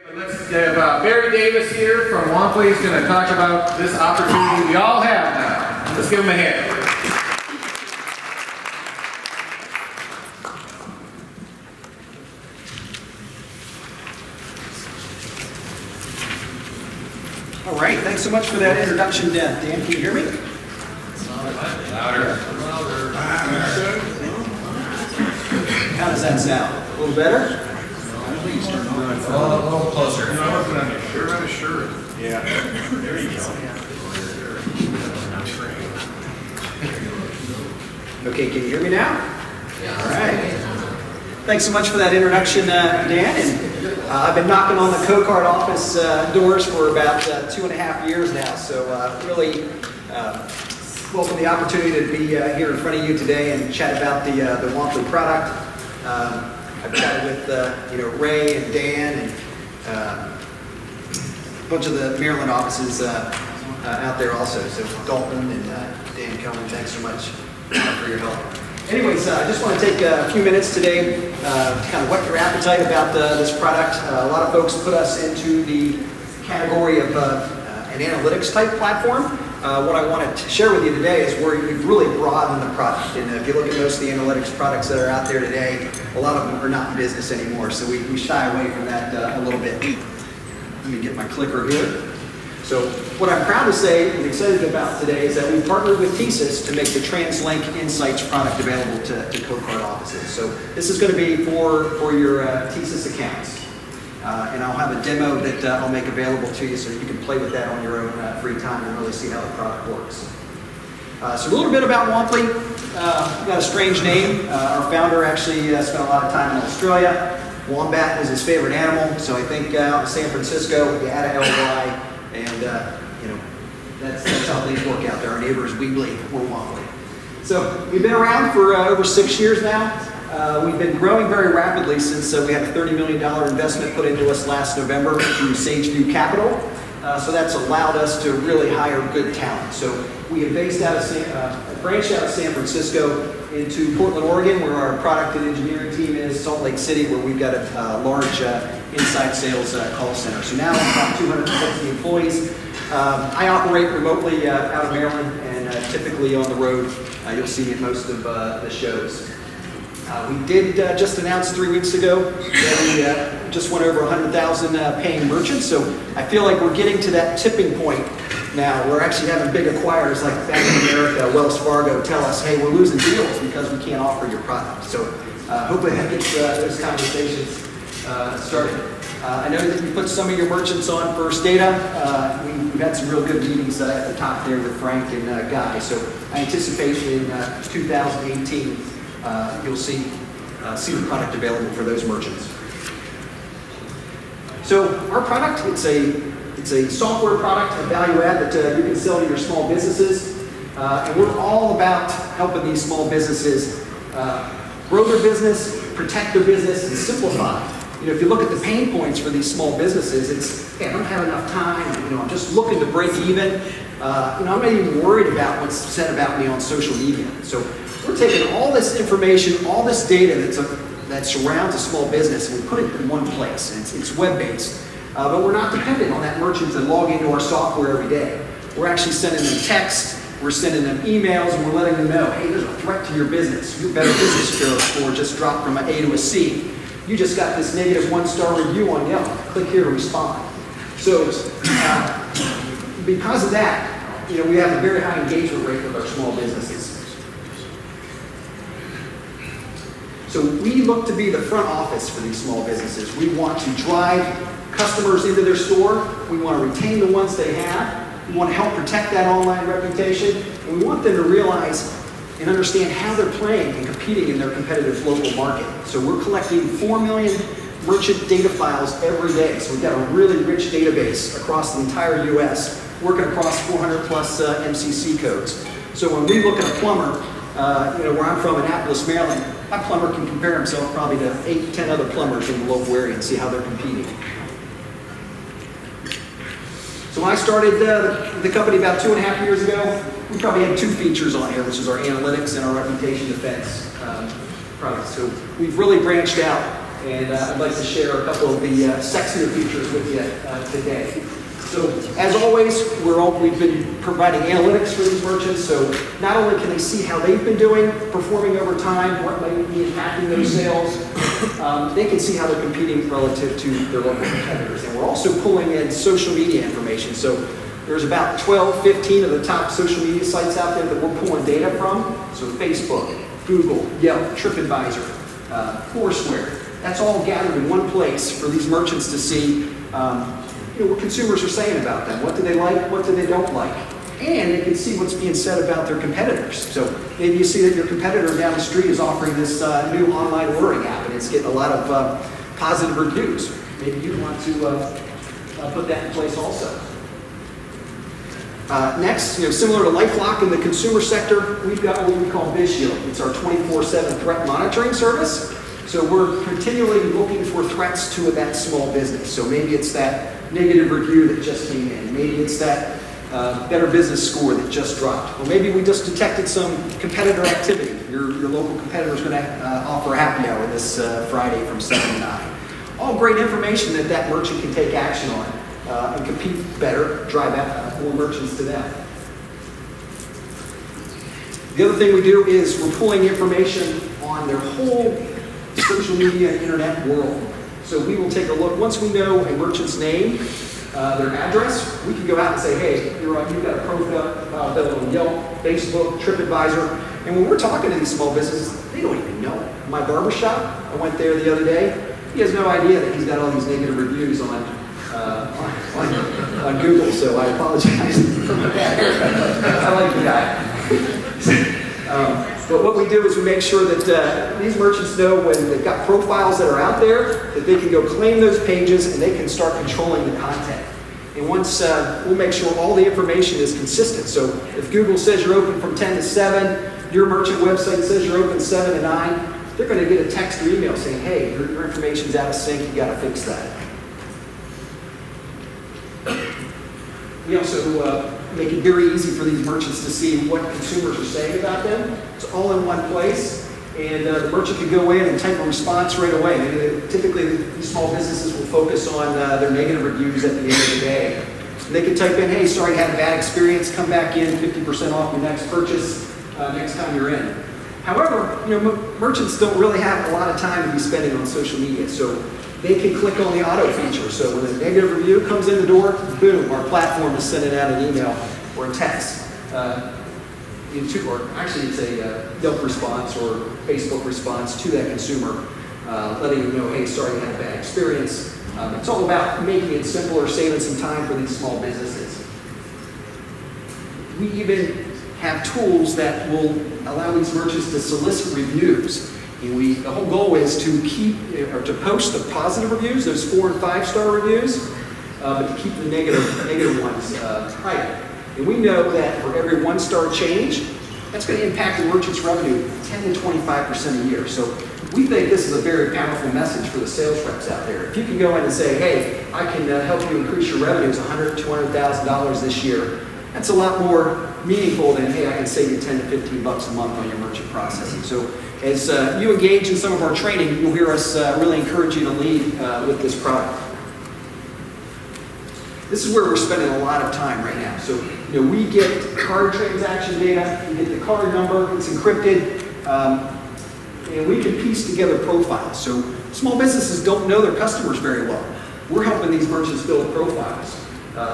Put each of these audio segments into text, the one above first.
Let's have Barry Davis here from Womply is going to talk about this opportunity we all have now. Let's give him a hand. All right, thanks so much for that introduction, Dan. Can you hear me? Louder. How does that sound? A little better? A little closer. You know, I wasn't on your shirt. Yeah. There you go. Okay, can you hear me now? Yeah. All right. Thanks so much for that introduction, Dan. And I've been knocking on the CoCard office doors for about 2.5 years now. So really welcome the opportunity to be here in front of you today and chat about the Womply product. I've chatted with Ray and Dan and a bunch of the Maryland offices out there also. So Dalton and Dan Cohen, thanks so much for your help. Anyways, I just want to take a few minutes today to kind of whet your appetite about this product. A lot of folks put us into the category of an analytics type platform. What I want to share with you today is where we've really broadened the product. And if you look at most of the analytics products that are out there today, a lot of them are not in business anymore. So we shy away from that a little bit. Let me get my clicker here. So what I'm proud to say and excited about today is that we've partnered with TSYS to make the TransLink Insights product available to CoCard offices. So this is going to be for your TSYS accounts. And I'll have a demo that I'll make available to you so you can play with that on your own free time and really see how the product works. So a little bit about Womply. We've got a strange name. Our founder actually spent a lot of time in Australia. Wombat was his favorite animal, so I think out in San Francisco, we add a LY, and that's how things work out there. Our neighbors, Weebly, we're Womply. So we've been around for over 6 years now. We've been growing very rapidly since we had a $30 million investment put into us last November through Sageview Capital. So that's allowed us to really hire good talent. So we have branched out of San Francisco into Portland, Oregon, where our product and engineering team is, Salt Lake City, where we've got a large inside sales call center. So now about 260 employees. I operate remotely out of Maryland and typically on the road. You'll see me at most of the shows. We did just announce 3 weeks ago that we just went over 100,000 paying merchants. So I feel like we're getting to that tipping point now. We're actually having big acquirers like Bank of America, Wells Fargo tell us, hey, we're losing deals because we can't offer your product. So hopefully that gets those conversations started. I know that you put some of your merchants on First Data. We've had some real good meetings at the top there with Frank and Guy. So I anticipate in 2018 you'll see the product available for those merchants. So our product, it's a software product, a value add that you can sell to your small businesses. And we're all about helping these small businesses grow their business, protect their business, and simplify. If you look at the pain points for these small businesses, it's, hey, I don't have enough time, I'm just looking to break even. I'm not even worried about what's said about me on social media. So we're taking all this information, all this data that surrounds a small business, and we put it in one place. It's web-based. But we're not dependent on that merchant to log into our software every day. We're actually sending them text, we're sending them emails, and we're letting them know, hey, there's a threat to your business. Your Better Business score just dropped from an A to a C. You just got this negative 1-star review on Yelp. Click here to respond. So because of that, we have a very high engagement rate with our small businesses. So we look to be the front office for these small businesses. We want to drive customers into their store. We want to retain the ones they have. We want to help protect that online reputation. And we want them to realize and understand how they're playing and competing in their competitive local market. So we're collecting 4 million merchant data files every day. So we've got a really rich database across the entire US, working across 400 plus MCC codes. So when we look at a plumber, where I'm from, Annapolis, Maryland, that plumber can compare himself probably to 8 to 10 other plumbers in the local area and see how they're competing. So when I started the company about 2.5 years ago, we probably had 2 features on here, which is our analytics and our reputation defense products. So we've really branched out And I'd like to share a couple of the sexier features with you today. So as always, we've been providing analytics for these merchants, so not only can they see how they've been doing, performing over time, what might be impacting those sales, they can see how they're competing relative to their local competitors. And we're also pulling in social media information. So there's about 12, 15 of the top social media sites out there that we're pulling data from. So Facebook, Google, Yelp, TripAdvisor, Foursquare. That's all gathered in one place for these merchants to see what consumers are saying about them. What do they like? What do they don't like? And they can see what's being said about their competitors. So maybe you see that your competitor down the street is offering this new online ordering app, and it's getting a lot of positive reviews. Maybe you want to put that in place also. Next, similar to LifeLock in the consumer sector, we've got what we call BizShield. It's our 24/7 threat monitoring service. So we're continually looking for threats to that small business. So maybe it's that negative review that just came in. Maybe it's that Better Business score that just dropped. Or maybe we just detected some competitor activity. Your local competitor is going to offer a happy hour this Friday from 7 to 9. All great information that merchant can take action on and compete better, drive out more merchants to them. The other thing we do is we're pulling information on their whole social media and internet world. So we will take a look. Once we know a merchant's name, their address, we can go out and say, hey, you've got a profile on Yelp, Facebook, TripAdvisor. And when we're talking to these small businesses, they don't even know it. My barbershop, I went there the other day. He has no idea that he's got all these negative reviews on Google, so I apologize for my bad haircut. I like the guy. But what we do is we make sure that these merchants know when they've got profiles that are out there, that they can go claim those pages and they can start controlling the content. And once we'll make sure all the information is consistent. So if Google says you're open from 10 to 7, your merchant website says you're open 7 to 9, they're going to get a text or email saying, hey, your information's out of sync, you got to fix that. We also make it very easy for these merchants to see what consumers are saying about them. It's all in one place, and the merchant can go in and type a response right away. Typically, these small businesses will focus on their negative reviews at the end of the day. And they can type in, hey, sorry, had a bad experience, come back in, 50% off your next purchase next time you're in. However, merchants don't really have a lot of time to be spending on social media, so they can click on the auto feature. So when a negative review comes in the door, boom, our platform is sending out an email or a text. Or actually it's a Yelp response or Facebook response to that consumer, letting them know, hey, sorry you had a bad experience. It's all about making it simpler, saving some time for these small businesses. We even have tools that will allow these merchants to solicit reviews. And the whole goal is to post the positive reviews, those 4- and 5-star reviews, but to keep the negative ones private. And we know that for every 1-star change, that's going to impact the merchant's revenue 10 to 25% a year. So we think this is a very powerful message for the sales reps out there. If you can go in and say, hey, I can help you increase your revenues $100,000 to $200,000 this year, that's a lot more meaningful than, hey, I can save you 10 to 15 bucks a month on your merchant processing. So as you engage in some of our training, you'll hear us really encourage you to lead with this product. This is where we're spending a lot of time right now. So, we get card transaction data, we get the card number, it's encrypted, and we can piece together profiles. So small businesses don't know their customers very well. We're helping these merchants build profiles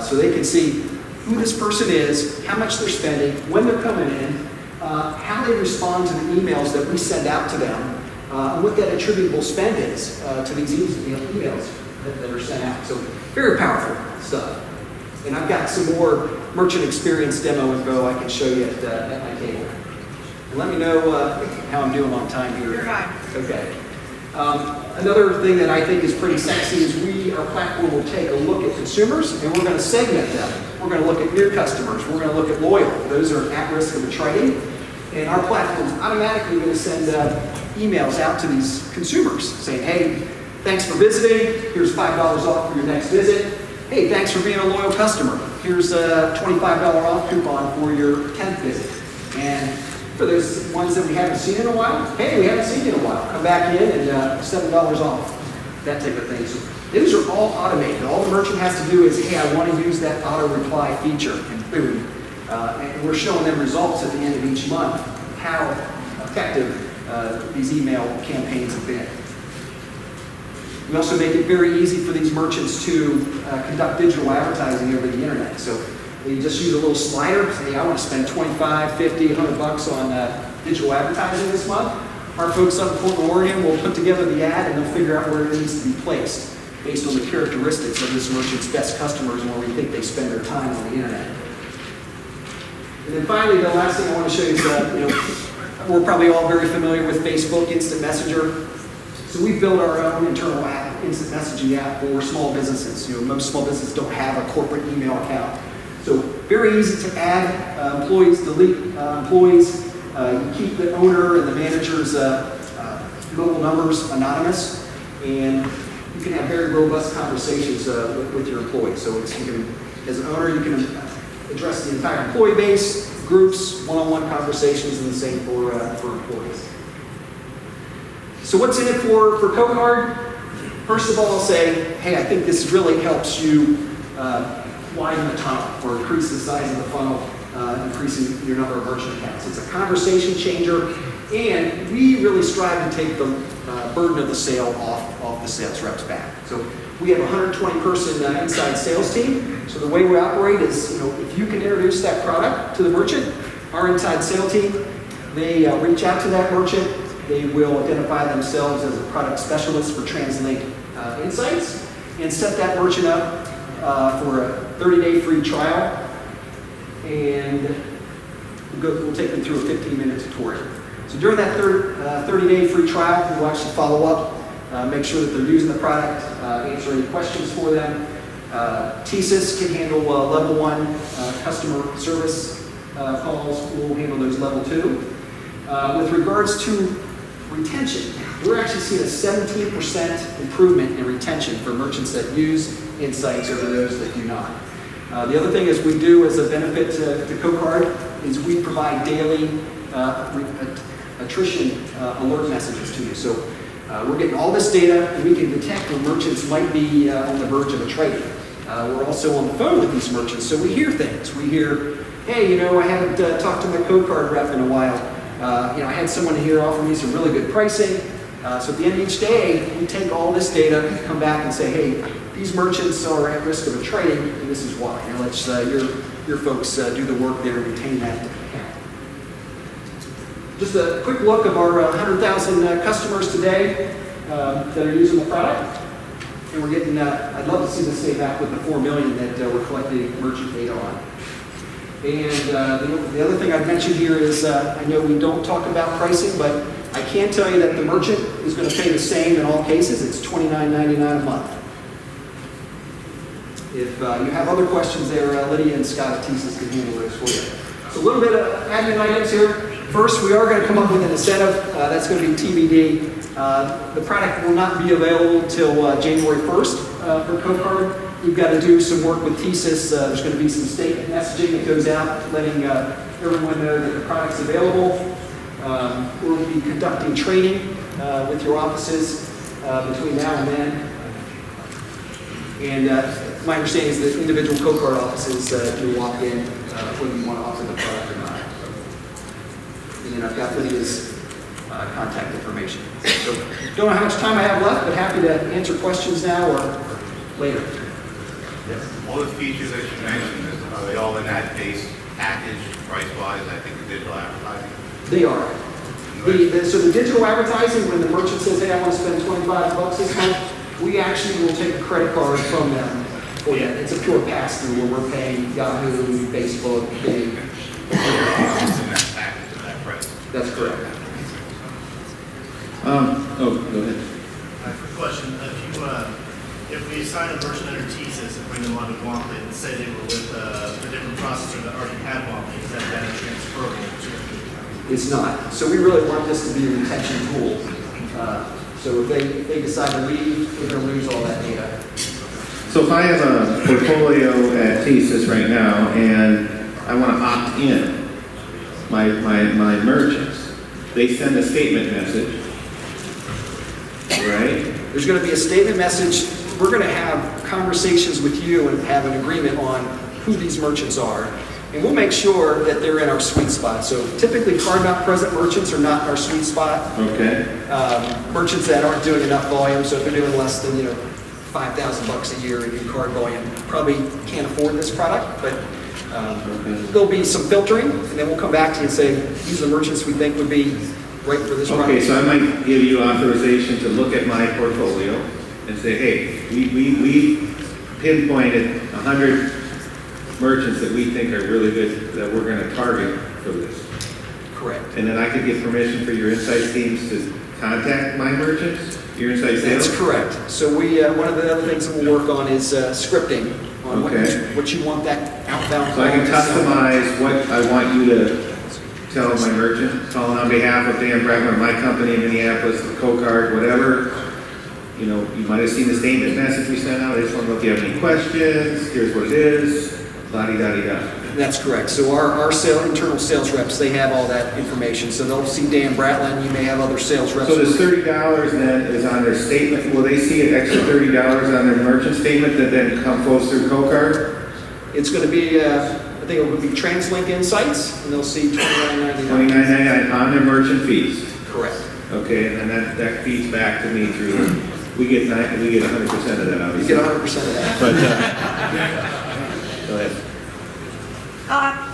so they can see who this person is, how much they're spending, when they're coming in, how they respond to the emails that we send out to them, and what that attributable spend is to these emails that are sent out. So very powerful stuff. And I've got some more merchant experience demo info I can show you at my table. And let me know how I'm doing on time here. You're fine. Okay. Another thing that I think is pretty sexy is our platform will take a look at consumers and we're going to segment them. We're going to look at new customers. We're going to look at loyal. Those are at risk of betraying. And our platform is automatically going to send emails out to these consumers saying, hey, thanks for visiting. Here's $5 off for your next visit. Hey, thanks for being a loyal customer. Here's a $25 off coupon for your 10th visit. And for those ones that we haven't seen in a while, hey, we haven't seen you in a while. Come back in and $7 off. that type of thing. So those are all automated. All the merchant has to do is, hey, I want to use that auto reply feature, and boom. And we're showing them results at the end of each month, how effective these email campaigns have been. We also make it very easy for these merchants to conduct digital advertising over the internet. So you just use a little slider, say, I want to spend 25, 50, 100 bucks on digital advertising this month. Our folks up in Portland, Oregon will put together the ad and they'll figure out where it needs to be placed based on the characteristics of this merchant's best customers and where we think they spend their time on the internet. And then finally, the last thing I want to show you is, we're probably all very familiar with Facebook Instant Messenger. So we've built our own internal app, instant messaging app for small businesses. Most small businesses don't have a corporate email account. So very easy to add employees, delete employees. You keep the owner and the manager's mobile numbers anonymous, and you can have very robust conversations with your employees. So as an owner, you can address the entire employee base, groups, one-on-one conversations, and the same for employees. So what's in it for CoCard? First of all, I'll say, hey, I think this really helps you widen the tunnel or increase the size of the funnel, increasing your number of merchant accounts. It's a conversation changer, and we really strive to take the burden of the sale off the sales rep's back. So we have a 120-person inside sales team. So the way we operate is, if you can introduce that product to the merchant, our inside sales team, they reach out to that merchant. They will identify themselves as a product specialist for Translate Insights and set that merchant up for a 30-day free trial. And we'll take them through a 15-minute tutorial. So during that 30-day free trial, we'll actually follow up, make sure that they're using the product, answer any questions for them. TSYS can handle level 1 customer service calls. We'll handle those level 2. With regards to retention, we're actually seeing a 17% improvement in retention for merchants that use Insights over those that do not. The other thing is we do as a benefit to CoCard is we provide daily attrition alert messages to you. So we're getting all this data and we can detect when merchants might be on the verge of a trade. We're also on the phone with these merchants, so we hear things. We hear, hey, I haven't talked to my CoCard rep in a while. I had someone here offer me some really good pricing. So at the end of each day, we take all this data and come back and say, hey, these merchants are at risk of a trade, and this is why. Now let's your folks do the work there and retain that account. Just a quick look of our 100,000 customers today that are using the product. And we're getting, I'd love to see this stay back with the 4 million that we're collecting merchant data on. And the other thing I'd mention here is, I know we don't talk about pricing, but I can tell you that the merchant is going to pay the same in all cases. It's $29.99 a month. If you have other questions there, Lydia and Scott at TSYS can handle those for you. So a little bit of admin items here. First, we are going to come up with an incentive. That's going to be TBD. The product will not be available until January 1st for CoCard. We've got to do some work with TSYS. There's going to be some statement messaging that goes out, letting everyone know that the product's available. We'll be conducting training with your offices between now and then. And my understanding is that individual CoCard offices do walk in whether you want to offer the product or not. And then I've got Lydia's contact information. So don't know how much time I have left, but happy to answer questions now or later. Yes. All the features that you mentioned, are they all in that base package, price-wise, I think, the digital advertising? They are. So the digital advertising, when the merchant says, hey, I want to spend 25 bucks this month, we actually will take a credit card from them. It's a pure pass-through where we're paying Yahoo, Facebook, Bing. It's in that package of that price. That's correct. Go ahead. Quick question. If we assign a merchant under TSYS and bring them onto Womply and say they were with a different processor that already had Womply, is that data transferable to? It's not. So we really want this to be a retention tool. So if they decide to leave, we're going to lose all that data. So if I have a portfolio at TSYS right now and I want to opt in my merchants, they send a statement message, right? There's going to be a statement message. We're going to have conversations with you and have an agreement on who these merchants are. And we'll make sure that they're in our sweet spot. So typically card not present merchants are not in our sweet spot. Okay. Merchants that aren't doing enough volume, so if they're doing less than, $5,000 a year in card volume, probably can't afford this product, but there'll be some filtering, and then we'll come back to you and say, these are the merchants we think would be right for this product. Okay, so I might give you authorization to look at my portfolio and say, hey, we pinpointed 100 merchants that we think are really good, that we're going to target for this. Correct. And then I could get permission for your insights teams to contact my merchants, your inside sales? That's correct. So one of the other things that we'll work on is scripting on Okay. what you want that outbound. So I can call to sound like. customize what I want you to tell my merchant, calling on behalf of Dan Bregman, my company in Minneapolis, CoCard, whatever. You might have seen the statement message we sent out. I just want to know if you have any questions. Here's what it is. La-di-da-di-da. That's correct. So our internal sales reps, they have all that information. So they'll see Dan Bratlin. You may have other sales reps. So this $30 then is on their statement. Will they see an extra $30 on their merchant statement that then flows through CoCard? It's going to be, I think it will be TransLink Insights, and they'll see $29.99. $29.99 on their merchant fees. Correct. Okay, and then that feeds back to me through, we get 100% of that, You obviously. get 100% of that. But, go ahead.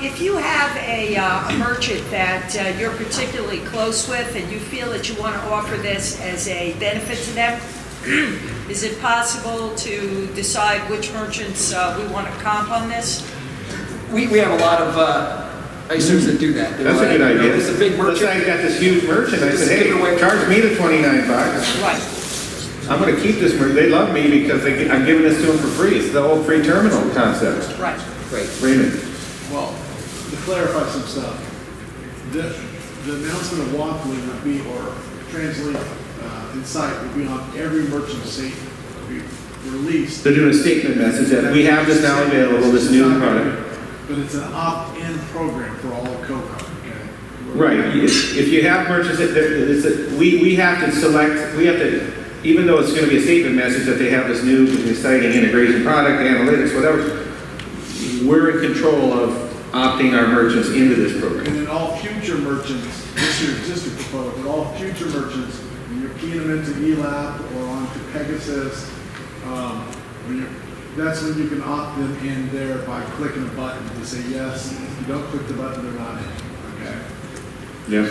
If you have a merchant that you're particularly close with and you feel that you want to offer this as a benefit to them, is it possible to decide which merchants we want to comp on this? We have a lot of ISOs that do that. That's a good idea. It's a big Let's say I merchant. got this huge merchant, I Just said, give it away. hey, charge me the $29. Right. I'm gonna keep this, they love me because I'm giving this to them for free. It's the whole free terminal concept. Right. Great. Raymond, Well, to clarify some stuff, the announcement of Womply would be, or TransLink Insight would be on every merchant state we released. they're doing a statement message that we have this now available, this new product. But it's an opt-in program for all of CoCard, okay? Right, if you have merchants, we have to select, even though it's gonna be a statement message that they have this new exciting integration product, analytics, whatever, we're in control of opting our merchants into this program. And then all future merchants, this year existing proposal, but all future merchants, when you're keying them into ELAP or onto Pegasus, that's when you can opt them in there by clicking a button to say yes. If you don't click the button, they're not in, okay? Yeah.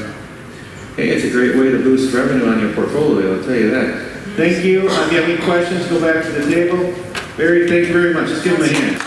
Hey, it's a great way to boost revenue on your portfolio, I'll tell you that. Thank you. If you have any questions, go back to the table. Barry, thank you very much. Let's give him a hand.